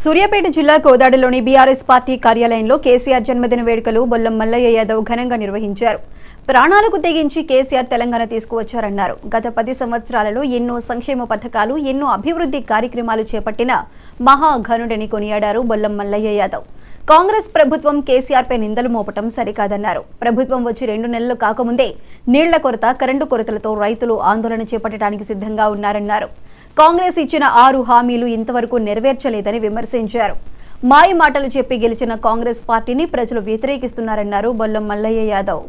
సూర్యాపేట జిల్లా కోదాడలోని BRS party కార్యాలయంలో కేసీఆర్ జన్మదిన వేడుకలు బొల్లం మల్లయ్య యాదవ్ ఘనంగా నిర్వహించారు. ప్రాణాలకు తెగించి కేసీఆర్ తెలంగాణ తీసుకువచ్చారన్నారు. గత 10 సంవత్సరాలలో ఎన్నో సంక్షేమ పథకాలు, ఎన్నో అభివృద్ధి కార్యక్రమాలు చేపట్టిన మహాఘనుడని కొనియాడారు బొల్లం మల్లయ్య యాదవ్. కాంగ్రెస్ ప్రభుత్వం కేసీఆర్ పై నిందలు మోపటం సరికాదన్నారు. ప్రభుత్వం వచ్చి 2 నెలలు కాకముందే నీళ్ల కొరత, కరెంటు కొరతలతో రైతులు ఆందోళన చేపట్టడానికి సిద్ధంగా ఉన్నారన్నారు. కాంగ్రెస్ ఇచ్చిన 6 హామీలు ఇంతవరకు నెరవేర్చలేదని విమర్శించారు. మాయ మాటలు చెప్పి గెలిచిన కాంగ్రెస్ పార్టీని ప్రజలు వ్యతిరేకిస్తున్నారన్నారు బొల్లం మల్లయ్య యాదవ్.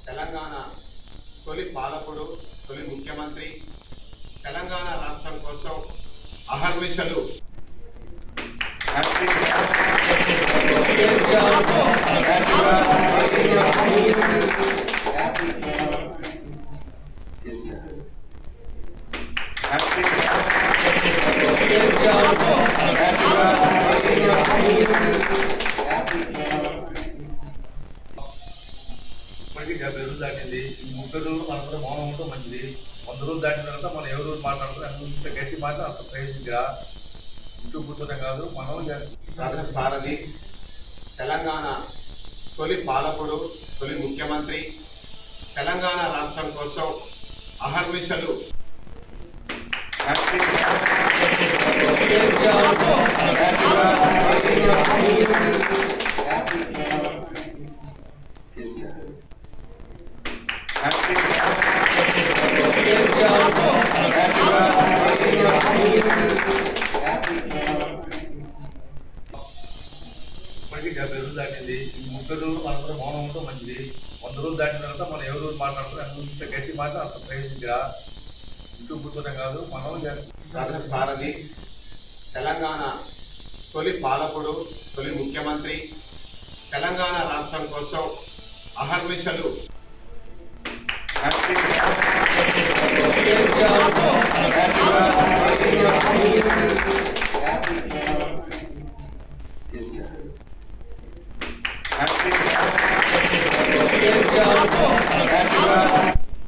తెలంగాణ తొలి పాలకుడు, తొలి ముఖ్యమంత్రి, తెలంగాణ రాష్ట్రం కోసం అహర్నిశలు దాటింది. ఈ 30 రోజులు మనం కూడా మౌనం ఉంటే మంచిది. 100 రోజులు దాటిన తర్వాత మనం ఎవరు మాట్లాడుతున్నారు అంత గట్టి మాట అంత ప్రయోజనంగా ఇంటూ కూర్చోటం కాదు. మనం సారథి తెలంగాణ తొలి పాలకుడు, తొలి ముఖ్యమంత్రి, తెలంగాణ రాష్ట్రం కోసం అహర్నిశలు ఇప్పటికీ 70 రోజులు దాటింది. ఈ 30 రోజులు మనం కూడా మౌనం ఉంటే మంచిది. 100 రోజులు దాటిన తర్వాత మనం ఎవరు మాట్లాడుతున్నారు అంత గట్టి మాట అంత ప్రయోజనంగా ఇంటూ కూర్చోటం కాదు. మనం సారథి తెలంగాణ తొలి పాలకుడు, తొలి ముఖ్యమంత్రి, తెలంగాణ రాష్ట్రం కోసం అహర్నిశలు Happy